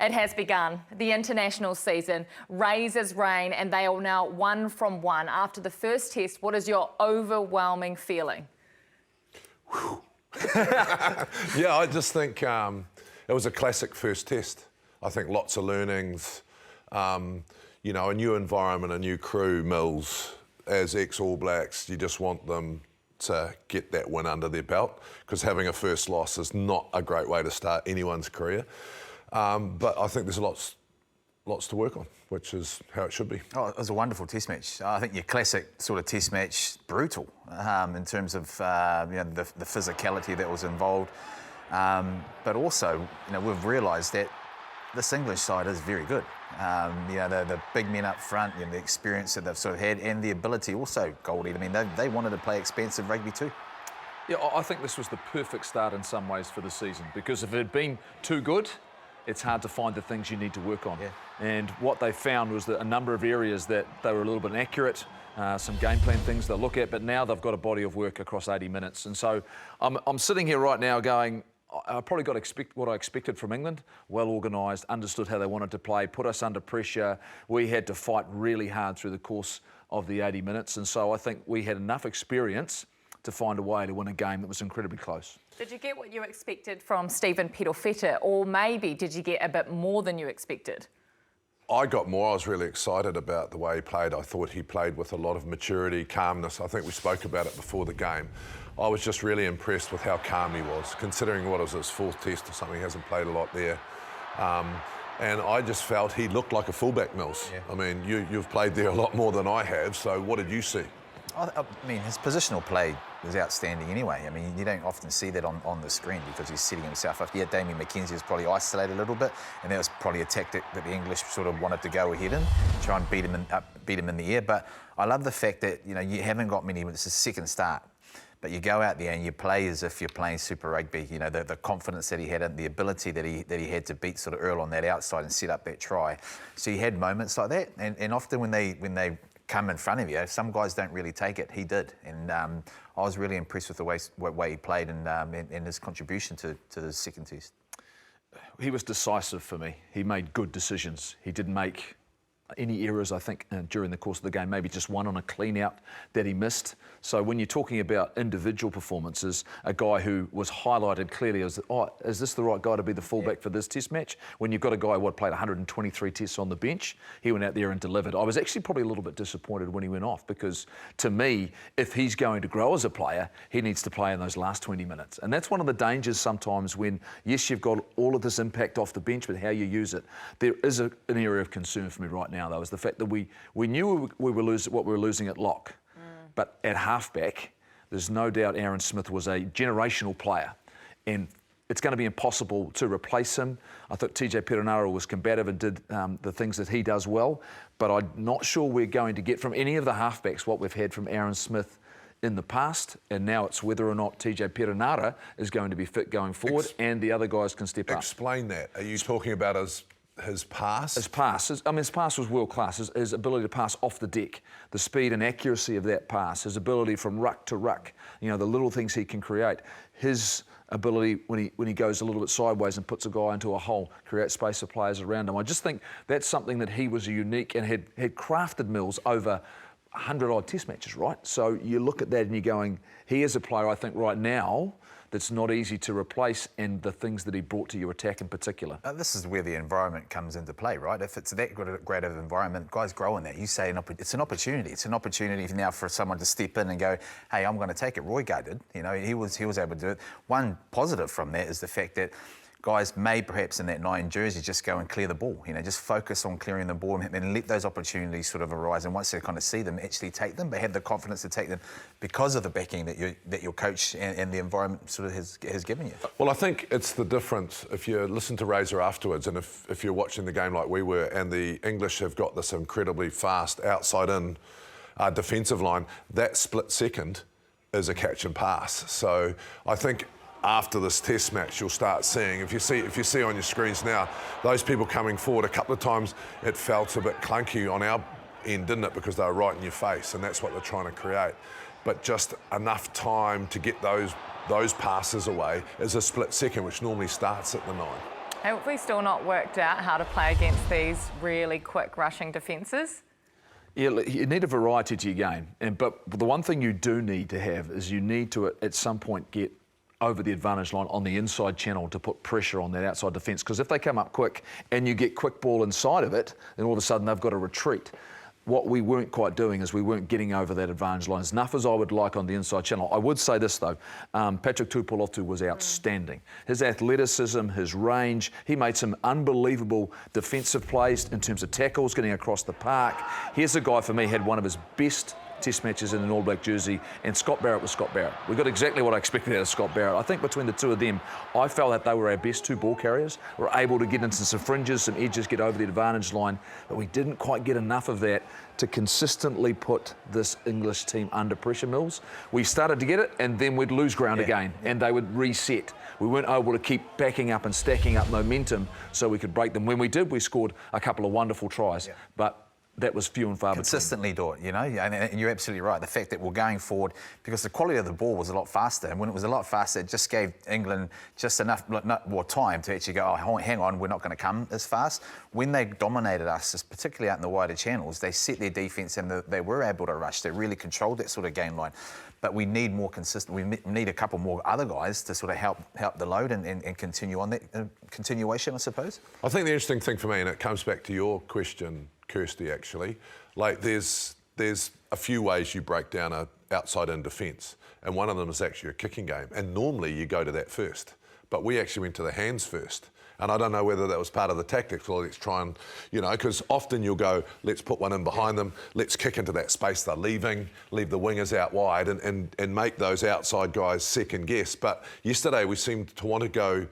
It has begun. The international season. Razors reign, and they are now 1 from 1. After the first test, what is your overwhelming feeling? Yeah, I just think it was a classic first test. I think lots of learnings, you know, a new environment, a new crew, Mills. As ex-All Blacks, you just want them to get that win under their belt, because having a first loss is not a great way to start anyone's career. But I think there's lots to work on, which is how it should be. Oh, it was a wonderful test match. I think your classic sort of test match, brutal in terms of you know, the physicality that was involved. But also, you know, we've realised that this English side is very good. You know, the big men up front, you know, the experience that they've sort of had, and the ability also, Goldie. I mean, they wanted to play expansive rugby too. Yeah, I think this was the perfect start in some ways for the season, because if it had been too good, it's hard to find the things you need to work on. Yeah. And what they found was that a number of areas that they were a little bit inaccurate, some game plan things they'll look at, but now they've got a body of work across 80 minutes. And so I'm sitting here right now going, I probably got what I expected from England. Well organised, understood how they wanted to play, put us under pressure. We had to fight really hard through the course of the 80 minutes. And so I think we had enough experience to find a way to win a game that was incredibly close. Did you get what you expected from Stephen Perofeta, or maybe did you get a bit more than you expected? I got more. I was really excited about the way he played. I thought he played with a lot of maturity, calmness. I think we spoke about it before the game. I was just really impressed with how calm he was, considering what was his fourth test or something. He hasn't played a lot there. And I just felt he looked like a fullback, Mills. Yeah. I mean, you've played there a lot more than I have, so what did you see? I mean, his positional play was outstanding anyway. I mean, you don't often see that on the screen because he's setting himself up. Yeah, Damian McKenzie was probably isolated a little bit, and that was probably a tactic that the English sort of wanted to go ahead and try and beat him in the air. But I love the fact that, you know, you haven't got many, it's a second start. But you go out there and you play as if you're playing Super Rugby. You know, the confidence that he had and the ability that he had to beat sort of Earl on that outside and set up that try. So he had moments like that, and often when they come in front of you, some guys don't really take it. He did, and I was really impressed with the way he played and his contribution to the second test. He was decisive for me. He made good decisions. He didn't make any errors, I think, during the course of the game, maybe just one on a clean-out that he missed. So when you're talking about individual performances, a guy who was highlighted clearly as, oh, is this the right guy to be the fullback for this test match? When you've got a guy who played 123 tests on the bench, he went out there and delivered. I was actually probably a little bit disappointed when he went off, because to me, if he's going to grow as a player, he needs to play in those last 20 minutes. And that's one of the dangers sometimes when, yes, you've got all of this impact off the bench, but how you use it. There is an area of concern for me right now, though, is the fact that we knew we were losing what we were losing at lock. But at halfback, there's no doubt Aaron Smith was a generational player, and it's going to be impossible to replace him. I thought TJ Perenara was combative and did the things that he does well, but I'm not sure we're going to get from any of the halfbacks what we've had from Aaron Smith in the past, and now it's whether or not TJ Perenara is going to be fit going forward and the other guys can step up. Explain that. Are you talking about his pass? His pass. His pass was world class. His ability to pass off the deck, the speed and accuracy of that pass, his ability from ruck to ruck, you know, the little things he can create. His ability when he goes a little bit sideways and puts a guy into a hole, create space for players around him. I just think that's something that he was unique and had crafted Mills over 100-odd test matches, right? So you look at that and you're going, he is a player, I think, right now that's not easy to replace, and the things that he brought to your attack in particular. This is where the environment comes into play, right? If it's that great of an environment, guys grow in that. You say it's an opportunity. It's an opportunity now for someone to step in and go, hey, I'm going to take it. Roy Gay did. You know, he was able to do it. One positive from that is the fact that guys may perhaps in that 9 jersey just go and clear the ball, you know, just focus on clearing the ball and let those opportunities sort of arise, and once they kind of see them, actually take them, but have the confidence to take them because of the backing that your coach and the environment sort of has given you. Well, I think it's the difference if you listen to Razor afterwards, and if you're watching the game like we were, and the English have got this incredibly fast outside-in defensive line, that split second is a catch and pass. So I think after this test match, you'll start seeing, if you see on your screens now, those people coming forward, a couple of times it felt a bit clunky on our end, didn't it? Because they were right in your face, and that's what they're trying to create. But just enough time to get those passes away is a split second, which normally starts at the 9. Have we still not worked out how to play against these really quick rushing defences? Yeah, you need a variety to your game. But the one thing you do need to have is you need to, at some point, get over the advantage line on the inside channel to put pressure on that outside defence. Because if they come up quick and you get quick ball inside of it, then all of a sudden they've got to retreat. What we weren't quite doing is we weren't getting over that advantage line as enough as I would like on the inside channel. I would say this though, Patrick Tupolotu was outstanding. His athleticism, his range, he made some unbelievable defensive plays in terms of tackles, getting across the park. Here's a guy for me, had one of his best Test matches in an All Black jersey, and Scott Barrett was Scott Barrett. We got exactly what I expected out of Scott Barrett. I think between the two of them, I felt that they were our best two ball carriers. We were able to get into some fringes, some edges, get over the advantage line, but we didn't quite get enough of that to consistently put this English team under pressure, Mills. We started to get it, and then we'd lose ground again, and they would reset. We weren't able to keep backing up and stacking up momentum so we could break them. When we did, we scored a couple of wonderful tries, but that was few and far between. Consistently do it, you know, and you're absolutely right. The fact that we're going forward, because the quality of the ball was a lot faster, and when it was a lot faster, it just gave England just enough more time to actually go, oh, hang on, we're not going to come as fast. When they dominated us, particularly out in the wider channels, they set their defence and they were able to rush. They really controlled that sort of game line. But we need more consistent. We need a couple more other guys to sort of help the load and continue on that continuation, I suppose. I think the interesting thing for me, and it comes back to your question, Kirsty, actually, like there's a few ways you break down a outside-in defence, and one of them is actually a kicking game. And normally you go to that first, but we actually went to the hands first. And I don't know whether that was part of the tactics, or let's try and, you know, because often you'll go, let's put one in behind them, let's kick into that space they're leaving, leave the wingers out wide and make those outside guys second guess. But yesterday we seemed to want to go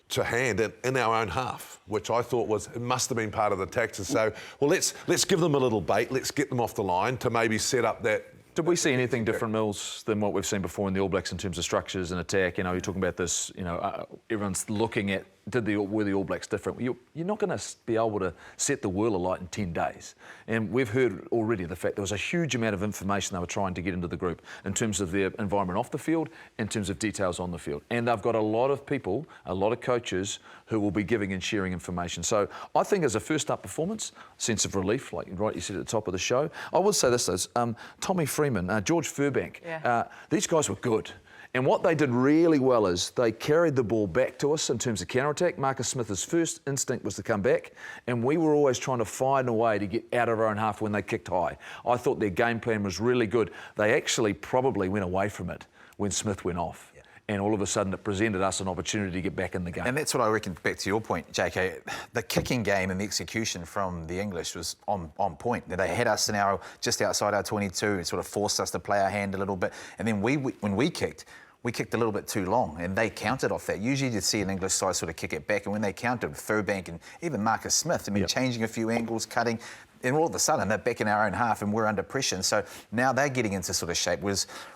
to hand in our own half, which I thought it must have been part of the tactics. So, well, let's give them a little bait, let's get them off the line to maybe set up that. Did we see anything different, Mills, than what we've seen before in the All Blacks in terms of structures and attack? You know, you're talking about this, you know, everyone's looking at, were the All Blacks different? You're not going to be able to set the world alight in 10 days. And we've heard already the fact there was a huge amount of information they were trying to get into the group in terms of their environment off the field, in terms of details on the field. And they've got a lot of people, a lot of coaches who will be giving and sharing information. So I think as a first-up performance, sense of relief, like you said at the top of the show. I would say this, though, Tommy Freeman, George Furbank, these guys were good. And what they did really well is they carried the ball back to us in terms of counter-attack. Marcus Smith's first instinct was to come back, and we were always trying to find a way to get out of our own half when they kicked high. I thought their game plan was really good. They actually probably went away from it when Smith went off. And all of a sudden it presented us an opportunity to get back in the game. And that's what I reckon, back to your point, JK, the kicking game and the execution from the English was on point. They had us in just outside our 22 and sort of forced us to play our hand a little bit. And then when we kicked a little bit too long, and they countered off that. Usually you'd see an English side sort of kick it back, and when they countered, Furbank and even Marcus Smith, I mean, changing a few angles, cutting, and all of a sudden they're back in our own half and we're under pressure. And so now they're getting into sort of shape.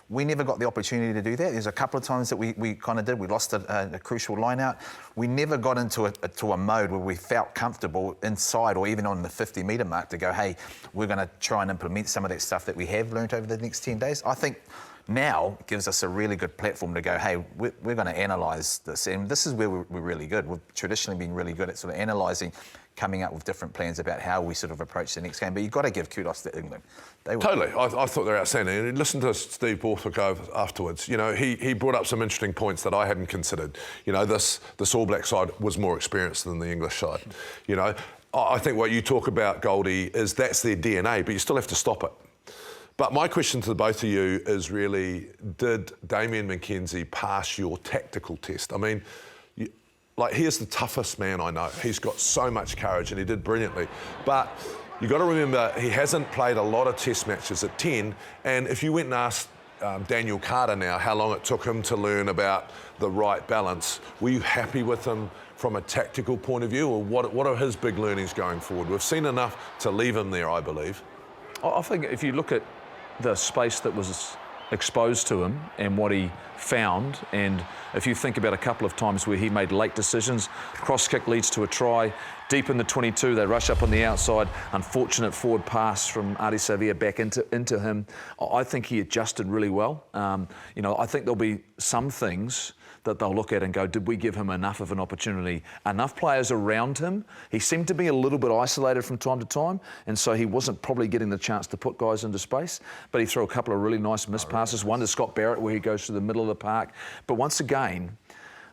We never got the opportunity to do that. There's a couple of times that we kind of did. We lost a crucial line out. We never got into a mode where we felt comfortable inside or even on the 50-metre mark to go, hey, we're going to try and implement some of that stuff that we have learnt over the next 10 days. I think now it gives us a really good platform to go, hey, we're going to analyse this. And this is where we're really good. We've traditionally been really good at sort of analysing, coming up with different plans about how we sort of approach the next game. But you've got to give kudos to England. Totally. I thought they were outstanding. And listen to Steve Borthwick afterwards. You know, he brought up some interesting points that I hadn't considered. You know, this All Black side was more experienced than the English side. You know, I think what you talk about, Goldie, is that's their DNA, but you still have to stop it. But my question to the both of you is really, did Damian McKenzie pass your tactical test? I mean, here's the toughest man I know. He's got so much courage and he did brilliantly. But you've got to remember, he hasn't played a lot of test matches at 10. And if you went and asked Daniel Carter now how long it took him to learn about the right balance, were you happy with him from a tactical point of view? Or what are his big learnings going forward? We've seen enough to leave him there, I believe. I think if you look at the space that was exposed to him and what he found, and if you think about a couple of times where he made late decisions, cross kick leads to a try, deep in the 22 they rush up on the outside, unfortunate forward pass from Adi Savia back into him. I think he adjusted really well. You know, I think there'll be some things that they'll look at and go, did we give him enough of an opportunity? Enough players around him? He seemed to be a little bit isolated from time to time, and so he wasn't probably getting the chance to put guys into space, but he threw a couple of really nice missed passes, one to Scott Barrett where he goes through the middle of the park. But once again,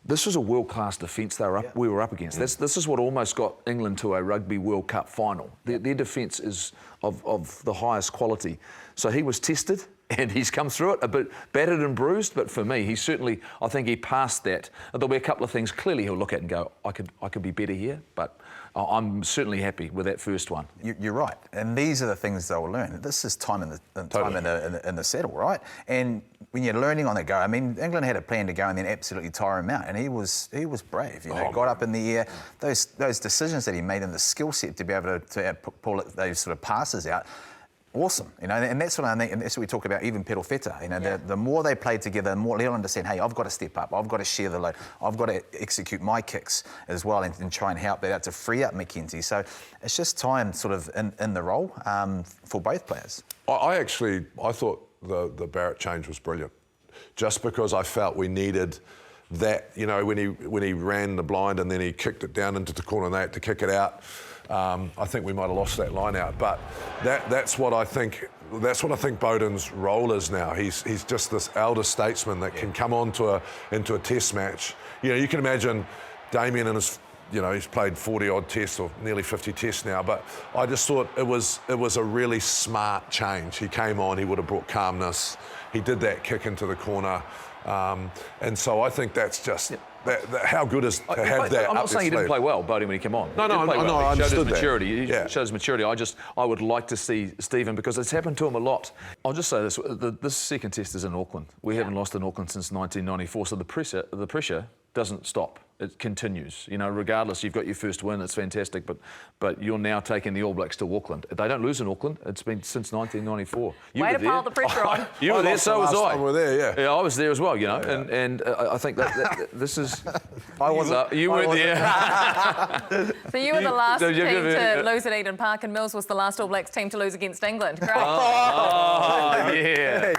this was a world-class defence we were up against. This is what almost got England to a Rugby World Cup final. Their defence is of the highest quality. So he was tested, and he's come through it a bit battered and bruised, but for me, I think he passed that. There'll be a couple of things clearly he'll look at and go, I could be better here, but I'm certainly happy with that first one. You're right, and these are the things they'll learn. This is time in the saddle, right? And when you're learning on the go, I mean, England had a plan to go and then absolutely tire him out, and he was brave. You know, got up in the air. Those decisions that he made and the skill set to be able to pull those sort of passes out. Awesome, you know, and that's what I think, and that's what we talk about. Even Perofeta, you know, the more they play together, the more they'll understand. Hey, I've got to step up. I've got to share the load. I've got to execute my kicks as well, and try and help that out to free up McKenzie. So it's just time, sort of, in the role for both players. I thought the Barrett change was brilliant, just because I felt we needed that. You know, when he ran the blind and then he kicked it down into the corner and they had to kick it out. I think we might have lost that line out, but that's what I think. That's what I think Bowden's role is now. He's just this elder statesman that can come on into a test match. You know, you can imagine Damian and his. You know, he's played 40-odd tests or nearly 50 tests now, but I just thought it was a really smart change. He came on, he would have brought calmness. He did that kick into the corner, and so I think that's just. How good is to have that? I'm not saying he didn't play well, Bodie, when he came on. No, I understood his maturity. That. He showed his maturity. I would like to see Stephen, because it's happened to him a lot. I'll just say this: this second test is in Auckland. We haven't lost in Auckland since 1994, so the pressure doesn't stop. It continues. You know, regardless, you've got your first win. It's fantastic, but you're now taking the All Blacks to Auckland. They don't lose in Auckland. It's been since 1994. Way to pile the pressure on. You were there, so was I. We were there, yeah. Yeah, I was there as well. You know, and I think that this is. I wasn't. You weren't there. So you were the last team to lose at Eden Park, and Mills was the last All Blacks team to lose against England. Great. Oh, yeah.